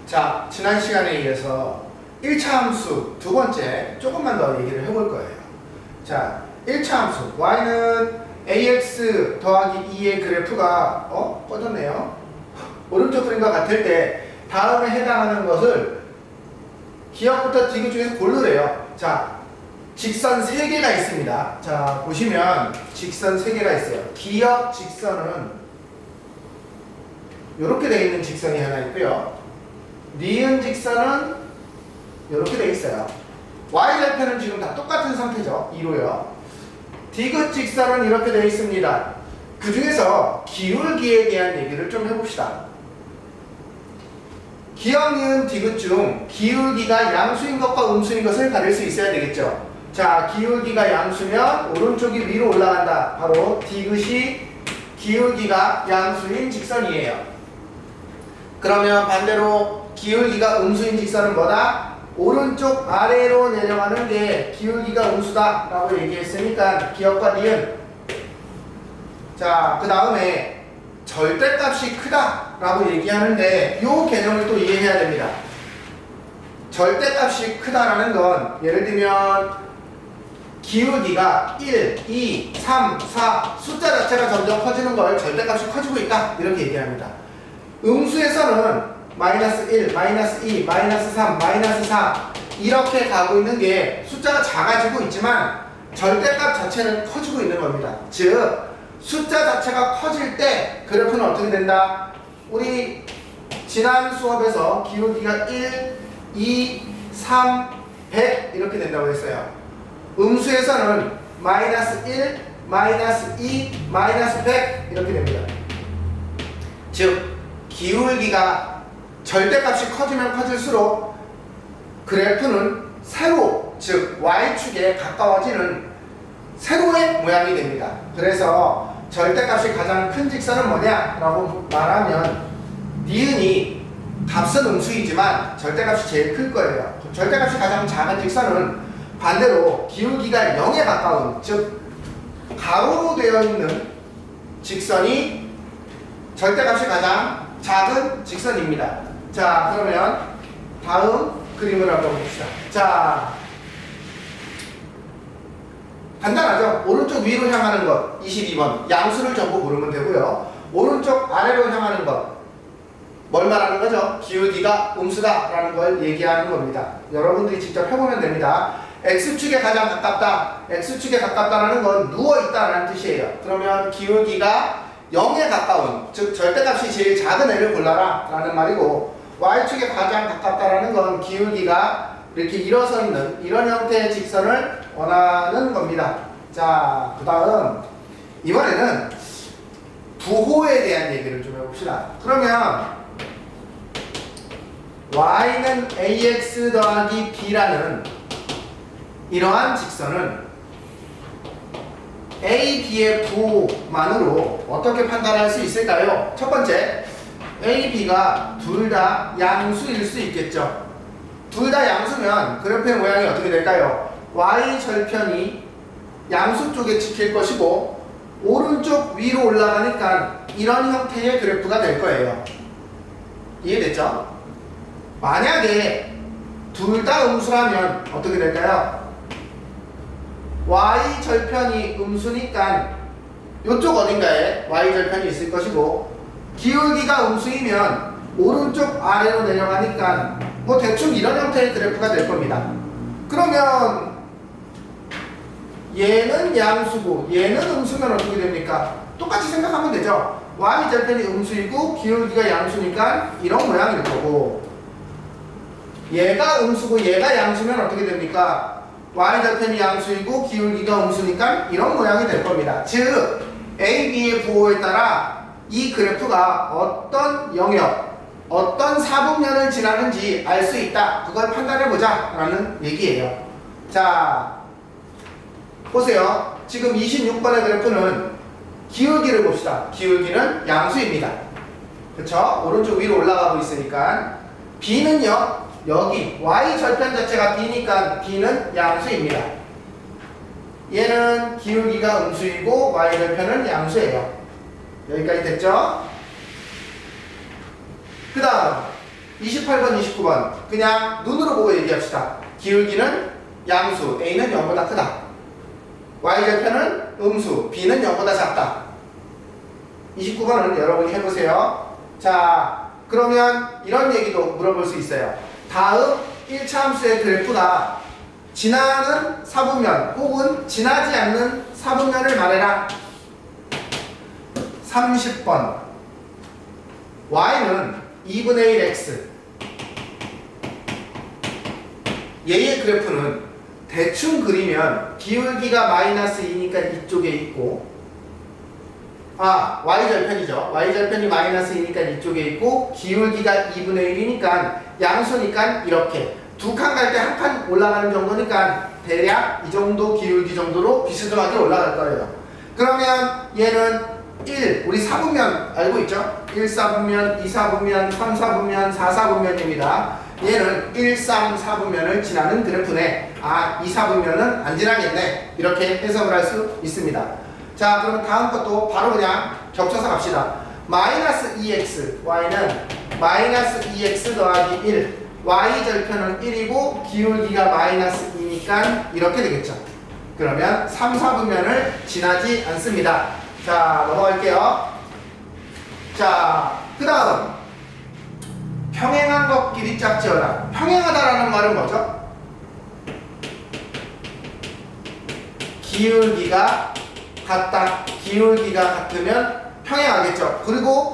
자, 지난 시간에 이어서 1차 함수 두 번째 조금만 더 얘기를 해볼 거예요. 자, 1차 함수 y는 ax 더하기 2의 그래프가 꺼졌네요. 오른쪽 그림과 같을 때 다음에 해당하는 것을 기역부터 디귿 중에서 고르래요. 자, 직선 3개가 있습니다. 자, 보시면 직선 3개가 있어요. 기역 직선은 이렇게 되어 있는 직선이 하나 있고요. 니은 직선은 이렇게 되어 있어요. y절편은 지금 다 똑같은 상태죠. 2로요. 디귿 직선은 이렇게 되어 있습니다. 그 중에서 기울기에 대한 얘기를 좀 해봅시다. 기역, 니은, 디귿 중 기울기가 양수인 것과 음수인 것을 가릴 수 있어야 되겠죠. 자, 기울기가 양수면 오른쪽이 위로 올라간다. 바로 디귿이 기울기가 양수인 직선이에요. 그러면 반대로 기울기가 음수인 직선은 뭐다? 오른쪽 아래로 내려가는 게 기울기가 음수다 라고 얘기했으니까 기역과 니은. 자, 그 다음에 절대값이 크다 라고 얘기하는데 이 개념을 또 이해해야 됩니다. 절대값이 크다라는 건 예를 들면 기울기가 1, 2, 3, 4 숫자 자체가 점점 커지는 걸 절대값이 커지고 있다 이렇게 얘기합니다. 음수에서는 마이너스 1, 마이너스 2, 마이너스 3, 마이너스 4 이렇게 가고 있는 게 숫자가 작아지고 있지만 절대값 자체는 커지고 있는 겁니다. 즉 숫자 자체가 커질 때 그래프는 어떻게 된다? 우리 지난 수업에서 기울기가 1, 2, 3, 100 이렇게 된다고 했어요. 음수에서는 마이너스 1, 마이너스 2, 마이너스 100 이렇게 됩니다. 즉 기울기가 절대값이 커지면 커질수록 그래프는 세로, 즉 y축에 가까워지는 세로의 모양이 됩니다. 그래서 절대값이 가장 큰 직선은 뭐냐라고 말하면 니은이 값은 음수이지만 절대값이 제일 클 거예요. 절대값이 가장 작은 직선은 반대로 기울기가 0에 가까운, 즉 가로로 되어 있는 직선이 절대값이 가장 작은 직선입니다. 자, 그러면 다음 그림을 한번 봅시다. 자, 간단하죠? 오른쪽 위로 향하는 것 22번 양수를 전부 고르면 되고요. 오른쪽 아래로 향하는 것 뭘 말하는 거죠? 기울기가 음수다 라는 걸 얘기하는 겁니다. 여러분들이 직접 해보면 됩니다. X축에 가장 가깝다. X축에 가깝다는 건 누워있다 라는 뜻이에요. 그러면 기울기가 0에 가까운, 즉 절대값이 제일 작은 애를 골라라 라는 말이고, Y축에 가장 가깝다라는 건 기울기가 이렇게 일어서 있는 이런 형태의 직선을 원하는 겁니다. 자, 그 다음 이번에는 부호에 대한 얘기를 좀 해봅시다. 그러면 y는 ax 더하기 b라는 이러한 직선은 a, b의 부호만으로 어떻게 판단할 수 있을까요? 첫 번째, a, b가 둘 다 양수일 수 있겠죠. 둘 다 양수면 그래프의 모양이 어떻게 될까요? y절편이 양수 쪽에 찍힐 것이고 오른쪽 위로 올라가니까 이런 형태의 그래프가 될 거예요. 이해됐죠? 만약에 둘 다 음수라면 어떻게 될까요? y절편이 음수니까 이쪽 어딘가에 y절편이 있을 것이고 기울기가 음수이면 오른쪽 아래로 내려가니까 뭐 대충 이런 형태의 그래프가 될 겁니다. 그러면 얘는 양수고 얘는 음수면 어떻게 됩니까? 똑같이 생각하면 되죠. y절편이 음수이고 기울기가 양수니까 이런 모양일 거고, 얘가 음수고 얘가 양수면 어떻게 됩니까? y절편이 양수이고 기울기가 음수니까 이런 모양이 될 겁니다. 즉 A, B의 부호에 따라 이 그래프가 어떤 영역, 어떤 사분면을 지나는지 알 수 있다. 그걸 판단해보자 라는 얘기예요. 자, 보세요. 지금 26번의 그래프는 기울기를 봅시다. 기울기는 양수입니다. 그쵸? 오른쪽 위로 올라가고 있으니까. B는요, 여기 y절편 자체가 B니까 B는 양수입니다. 얘는 기울기가 음수이고 y절편은 양수예요. 여기까지 됐죠? 그 다음 28번, 29번 그냥 눈으로 보고 얘기합시다. 기울기는 양수, A는 0보다 크다. Y절편은 음수, B는 0보다 작다. 29번은 여러분이 해보세요. 자, 그러면 이런 얘기도 물어볼 수 있어요. 다음 1차 함수의 그래프가 지나는 사분면 혹은 지나지 않는 사분면을 말해라. 30번 y는 2분의 1 x 얘의 그래프는 대충 그리면 기울기가 마이너스 2니까 이쪽에 있고 y절편이죠. y절편이 마이너스 2니까 이쪽에 있고 기울기가 2분의 1이니까 양수니까 이렇게 두 칸 갈 때 한 칸 올라가는 정도니까 대략 이 정도 기울기 정도로 비스듬하게 올라갈 거예요. 그러면 얘는 1, 우리 사분면 알고 있죠? 1사분면, 2사분면, 3사분면, 4사분면입니다. 얘는 1, 3, 4분면을 지나는 그래프네. 2사분면은 안 지나겠네. 이렇게 해석을 할 수 있습니다. 자, 그럼 다음 것도 바로 그냥 겹쳐서 갑시다. 마이너스 2x, y는 마이너스 2x 더하기 1, y절편은 1이고 기울기가 마이너스 2니까 이렇게 되겠죠. 그러면 3, 4분면을 지나지 않습니다. 자, 넘어갈게요. 자, 그 다음 평행한 것끼리 짝지어라. 평행하다라는 말은 뭐죠? 기울기가 같다. 기울기가 같으면 평행하겠죠. 그리고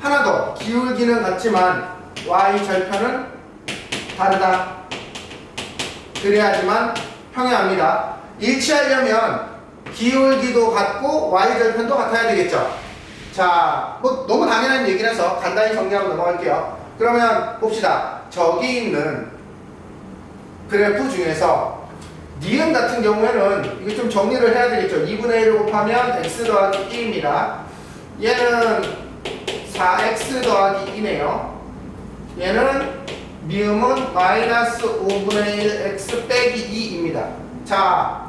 하나 더, 기울기는 같지만 y절편은 다르다. 그래야지만 평행합니다. 일치하려면 기울기도 같고 y절편도 같아야 되겠죠. 자, 뭐 너무 당연한 얘기라서 간단히 정리하고 넘어갈게요. 그러면 봅시다. 저기 있는 그래프 중에서 니은 같은 경우에는 이거 좀 정리를 해야 되겠죠. 2분의 1을 곱하면 x 더하기 2입니다. 얘는 4x 더하기 2네요. 얘는 미음은 마이너스 5분의 1 x 빼기 2입니다. 자,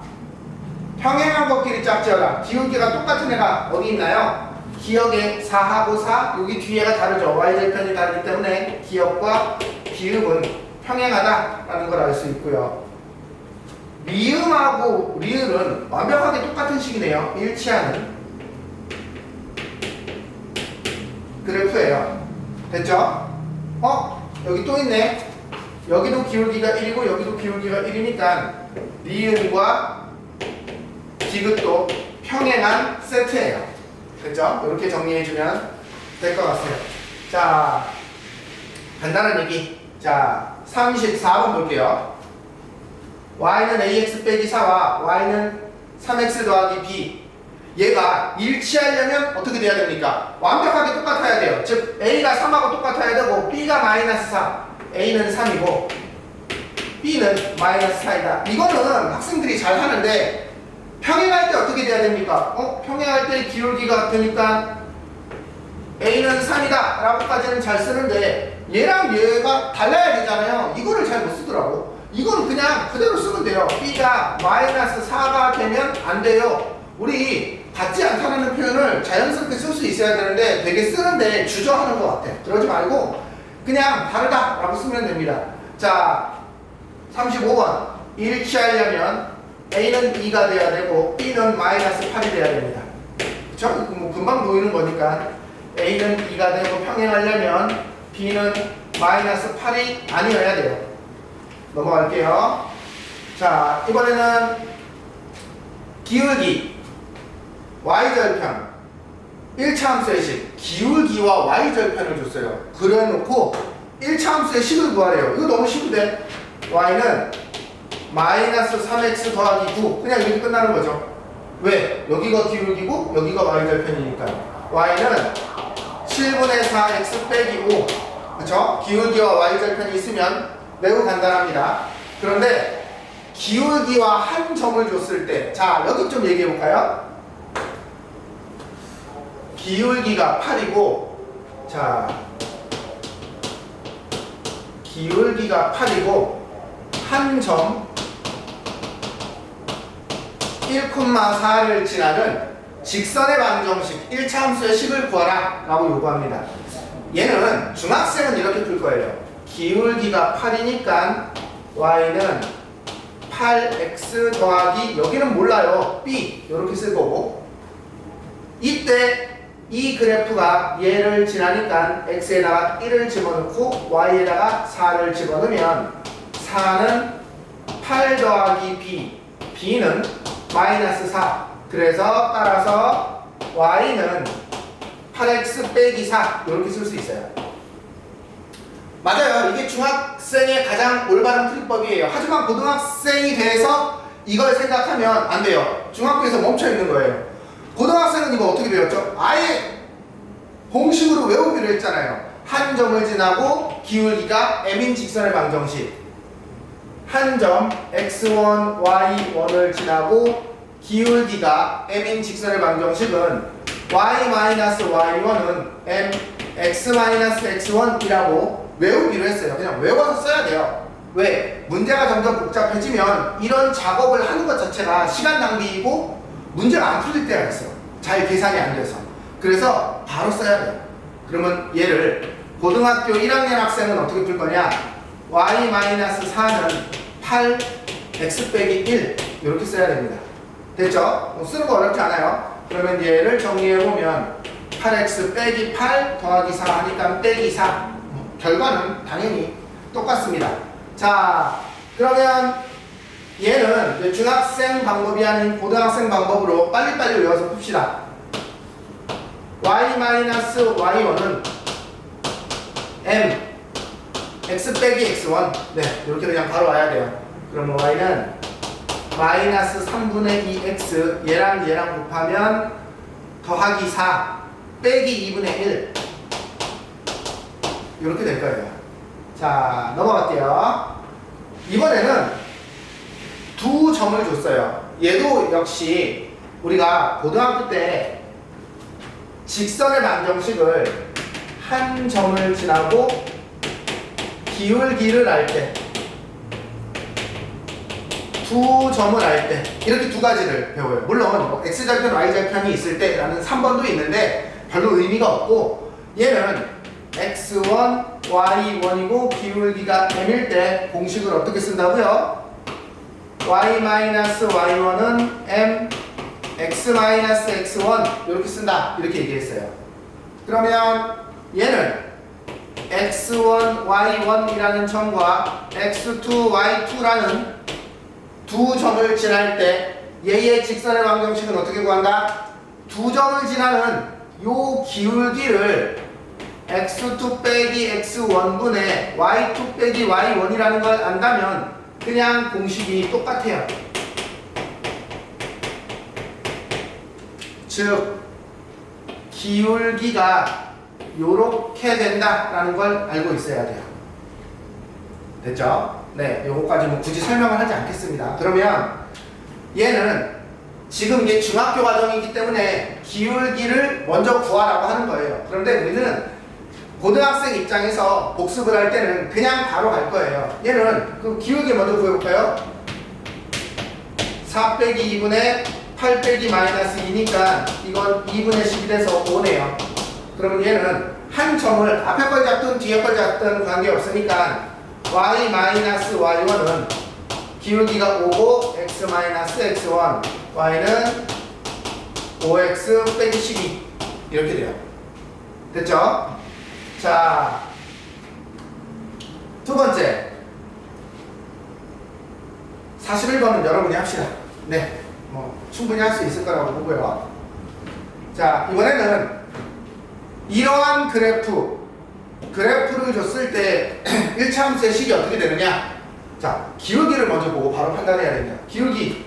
평행한 것끼리 짝지어라. 기울기가 똑같은 애가 어디 있나요? 기역에 4하고 4, 여기 뒤에가 다르죠. y절편이 다르기 때문에 기역과 비읍은 평행하다라는 걸 알 수 있고요. 미음하고 리을은 완벽하게 똑같은 식이네요. 일치하는 그래프예요. 됐죠? 여기 또 있네. 여기도 기울기가 1이고 여기도 기울기가 1이니까 리을과 디귿도 평행한 세트예요. 됐죠? 이렇게 정리해주면 될 것 같아요. 자, 간단한 얘기. 자, 34번 볼게요. y는 ax 빼기 4와 y는 3x 더하기 b. 얘가 일치하려면 어떻게 돼야 됩니까? 완벽하게 똑같아야 돼요. 즉 a가 3하고 똑같아야 되고 b가 마이너스 4, a는 3이고 b는 마이너스 4이다. 이거는 학생들이 잘 하는데 평행할 때 어떻게 돼야 됩니까? 평행할 때 기울기가 같으니까 a는 3이다 라고까지는 잘 쓰는데 얘랑 얘가 달라야 되잖아요. 이거를 잘 못 쓰더라고. 이거는 그냥 그대로 쓰면 돼요. b가 마이너스 4가 되면 안 돼요. 우리 같지 않다는 표현을 자연스럽게 쓸 수 있어야 되는데 되게 쓰는데 주저하는 것 같아. 그러지 말고 그냥 다르다 라고 쓰면 됩니다. 자, 35번 일치하려면 a는 2가 돼야 되고 b는 마이너스 8이 돼야 됩니다. 그쵸? 뭐 금방 보이는 거니까 a는 2가 되고 평행하려면 b는 마이너스 8이 아니어야 돼요. 넘어갈게요. 자, 이번에는 기울기 y절편 1차 함수의 식 기울기와 y절편을 줬어요. 그래놓고 1차 함수의 식을 구하래요. 이거 너무 쉬운데 y는 마이너스 3x 더하기 9 그냥 이렇게 끝나는 거죠. 왜? 여기가 기울기고 여기가 y절편이니까 y는 7분의 4x 빼기 5 그쵸? 기울기와 y절편이 있으면 매우 간단합니다. 그런데 기울기와 한 점을 줬을 때 자 여기 좀 얘기해 볼까요? 기울기가 8이고 자 기울기가 8이고 한 점 1,4를 지나는 직선의 방정식 1차 함수의 식을 구하라 라고 요구합니다. 얘는 중학생은 이렇게 풀 거예요. 기울기가 8이니까 y는 8x 더하기 여기는 몰라요. b 이렇게 쓸 거고 이때 이 그래프가 얘를 지나니까 x에다가 1을 집어넣고 y에다가 4를 집어넣으면 4는 8 더하기 b b는 마이너스 4 그래서 따라서 y는 8x 빼기 4 이렇게 쓸 수 있어요. 맞아요. 이게 중학생의 가장 올바른 풀이법이에요. 하지만 고등학생이 돼서 이걸 생각하면 안 돼요. 중학교에서 멈춰 있는 거예요. 고등학생은 이거 어떻게 배웠죠? 아예 공식으로 외우기로 했잖아요. 한 점을 지나고 기울기가 m인 직선의 방정식 한 점 x1, y1을 지나고 기울기가 m인 직선의 방정식은 y-y1은 m x-x1이라고 외우기로 했어요. 그냥 외워서 써야 돼요. 왜? 문제가 점점 복잡해지면 이런 작업을 하는 것 자체가 시간 낭비이고 문제가 안 풀릴 때가 있어요. 잘 계산이 안 돼서. 그래서 바로 써야 돼요. 그러면 얘를 고등학교 1학년 학생은 어떻게 풀 거냐? y-4는 8x 빼기 1 이렇게 써야 됩니다. 됐죠? 쓰는 거 어렵지 않아요. 그러면 얘를 정리해보면 8x 빼기 8 더하기 4 하니까 빼기 4 결과는 당연히 똑같습니다. 자, 그러면 얘는 중학생 방법이 아닌 고등학생 방법으로 빨리빨리 외워서 풉시다. y-y1은 m x 빼기 x1 네, 이렇게 그냥 바로 와야 돼요. 그러면 y는 마이너스 3분의 2x 얘랑 얘랑 곱하면 더하기 4 빼기 2분의 1 이렇게 될 거예요. 자, 넘어갈게요. 이번에는 두 점을 줬어요. 얘도 역시 우리가 고등학교 때 직선의 방정식을 한 점을 지나고 기울기를 알 때, 두 점을 알 때 이렇게 두 가지를 배워요. 물론 x절편, y절편이 있을 때라는 3번도 있는데 별로 의미가 없고 얘는 x1, y1이고 기울기가 m일 때 공식을 어떻게 쓴다고요? y-y1은 m x-x1 이렇게 쓴다 이렇게 얘기했어요. 그러면 얘는 x1, y1이라는 점과 x2, y2라는 두 점을 지날 때 얘의 직선의 방정식은 어떻게 구한다? 두 점을 지나는 요 기울기를 x2 빼기 x1분의 y2 빼기 y1이라는 걸 안다면 그냥 공식이 똑같아요. 즉 기울기가 요렇게 된다라는 걸 알고 있어야 돼요. 됐죠? 네, 요거까지 뭐 굳이 설명을 하지 않겠습니다. 그러면 얘는 지금 이게 중학교 과정이기 때문에 기울기를 먼저 구하라고 하는 거예요. 그런데 우리는 고등학생 입장에서 복습을 할 때는 그냥 바로 갈 거예요. 얘는 그 기울기 먼저 구해볼까요? 4 빼기 2분의 8 빼기 마이너스 2니까 이건 2분의 10이 돼서 5네요. 그러면 얘는 한 점을 앞에 걸 잡든 뒤에 걸 잡든 관계없으니까 y-y1은 기울기가 5고 x-x1 y는 5x 빼기 12 이렇게 돼요. 됐죠? 자, 두 번째 41번은 여러분이 합시다. 네, 뭐 충분히 할 수 있을 거라고 보고요. 자, 이번에는 이러한 그래프를 줬을 때 1차함수의 식이 어떻게 되느냐? 자, 기울기를 먼저 보고 바로 판단해야 됩니다. 기울기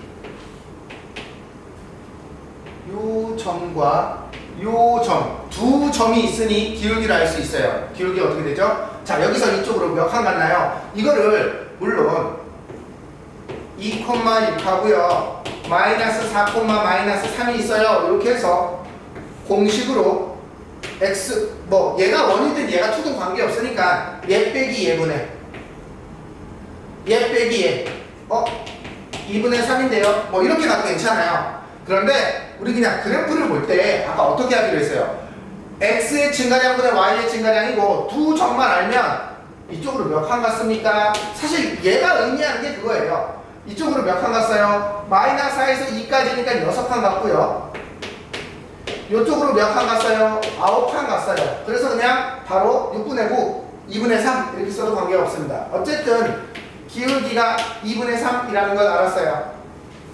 요 점과 요 점, 두 점이 있으니 기울기를 알 수 있어요. 기울기 어떻게 되죠? 자, 여기서 이쪽으로 몇 칸 갔나요? 이거를 물론 2,6 하고요. 마이너스 4, 마이너스 3이 있어요. 이렇게 해서 공식으로 x 뭐 얘가 원이든 얘가 2든 관계없으니까 얘 빼기 얘분의 얘 빼기 얘 2분의 3인데요. 뭐 이렇게 가도 괜찮아요. 그런데 우리 그냥 그래프를 볼 때 아까 어떻게 하기로 했어요? x의 증가량분의 y의 증가량이고 두 점만 알면 이쪽으로 몇 칸 갔습니까? 사실 얘가 의미하는 게 그거예요. 이쪽으로 몇 칸 갔어요? 마이너스 4에서 2까지니까 6칸 갔고요. 이쪽으로 몇 칸 갔어요? 9칸 갔어요. 그래서 그냥 바로 6분의 9, 2분의 3 이렇게 써도 관계가 없습니다. 어쨌든 기울기가 2분의 3이라는 걸 알았어요.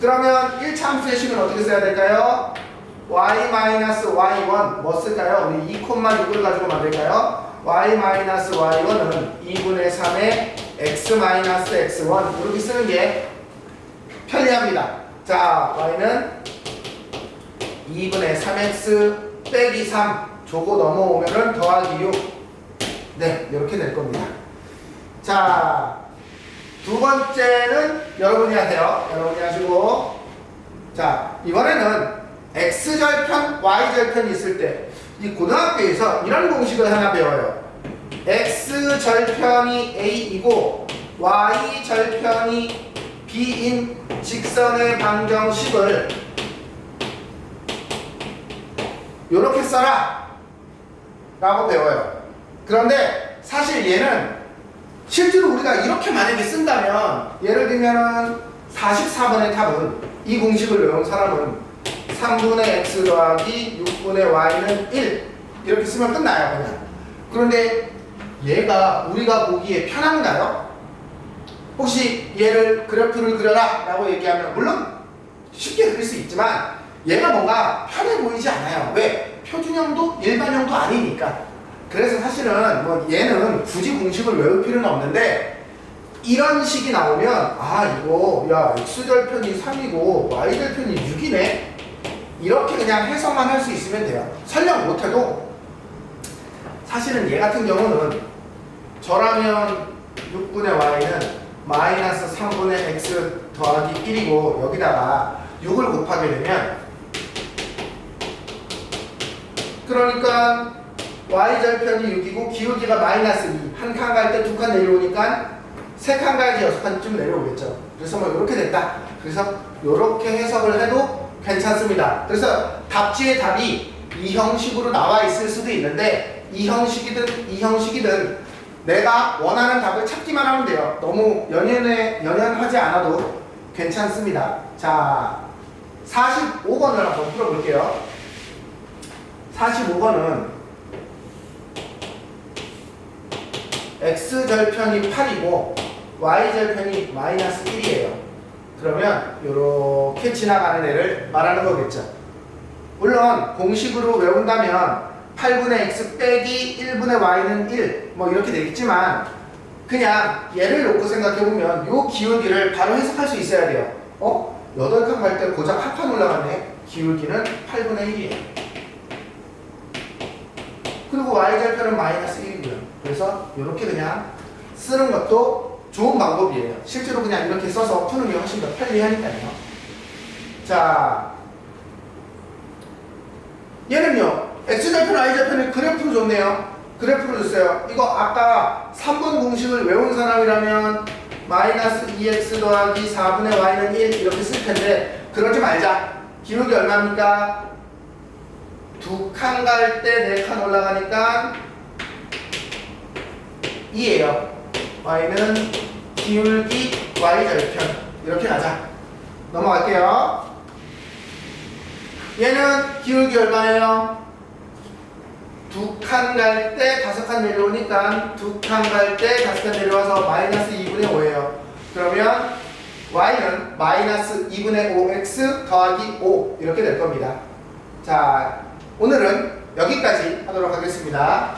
그러면 1차 함수의 식은 어떻게 써야 될까요? y-y1 뭐 쓸까요? 우리 2,6을 가지고 만들까요? y-y1은 2분의 3의 x-x1 이렇게 쓰는 게 편리합니다. 자, y는 2분의 3x 빼기 3 조고 넘어오면은 더하기 6. 네, 이렇게 될 겁니다. 자, 두 번째는 여러분이 하세요. 여러분이 하시고, 자, 이번에는 x절편, y절편이 있을 때, 이 고등학교에서 이런 공식을 하나 배워요. x절편이 a이고 y절편이 b인 직선의 방정식을 요렇게 써라 라고 배워요. 그런데 사실 얘는 실제로 우리가 이렇게 만약에 쓴다면, 예를 들면은 44번의 답은, 이 공식을 외운 사람은 3분의 x 더하기 6분의 y는 1 이렇게 쓰면 끝나요 그냥. 그런데 얘가 우리가 보기에 편한가요? 혹시 얘를 그래프를 그려라 라고 얘기하면 물론 쉽게 그릴 수 있지만 얘가 뭔가 편해 보이지 않아요. 왜? 표준형도 일반형도 아니니까. 그래서 사실은 뭐 얘는 굳이 공식을 외울 필요는 없는데, 이런 식이 나오면 아 이거 야 x절편이 3이고 y절편이 6이네 이렇게 그냥 해석만 할 수 있으면 돼요. 설명 못해도. 사실은 얘 같은 경우는 저라면 6분의 y는 마이너스 3분의 x 더하기 1이고 여기다가 6을 곱하게 되면, 그러니까 y절편이 6이고 기울기가 마이너스 2, 한 칸 갈 때 2칸 내려오니까 3칸 가야지 6칸쯤 내려오겠죠. 그래서 뭐 이렇게 됐다. 그래서 이렇게 해석을 해도 괜찮습니다. 그래서 답지의 답이 이 형식으로 나와 있을 수도 있는데, 이 형식이든 내가 원하는 답을 찾기만 하면 돼요. 너무 연연하지 않아도 괜찮습니다. 자, 45번을 한번 풀어볼게요. 45번은 x절편이 8이고 y절편이 마이너스 1이에요. 그러면 이렇게 지나가는 애를 말하는 거겠죠. 물론 공식으로 외운다면 8분의 x 빼기 1분의 y는 1 뭐 이렇게 되겠지만, 그냥 얘를 놓고 생각해보면 이 기울기를 바로 해석할 수 있어야 돼요. 8칸 갈 때 고작 한 칸 올라갔네. 기울기는 8분의 1이에요. 그리고 y절편은 마이너스 1이고요. 그래서 이렇게 그냥 쓰는 것도 좋은 방법이에요. 실제로 그냥 이렇게 써서 푸는 게 훨씬 더 편리하니까요. 자, 얘는요, x절편, y절편을 그래프로 줬네요. 그래프로 줬어요. 이거 아까 3번 공식을 외운 사람이라면 마이너스 2x 더하기 4분의 y는 1 이렇게 쓸 텐데, 그러지 말자. 기울기 얼마입니까? 2칸 갈 때 4칸 올라가니까 2예요. y는 기울기 y절편 이렇게 가자. 넘어갈게요. 얘는 기울기 얼마예요? 2칸 갈 때 5칸 내려오니까 2칸 갈 때 5칸 내려와서 마이너스 2분의 5예요. 그러면 y는 마이너스 2분의 5x 더하기 5 이렇게 될 겁니다. 자, 오늘은 여기까지 하도록 하겠습니다.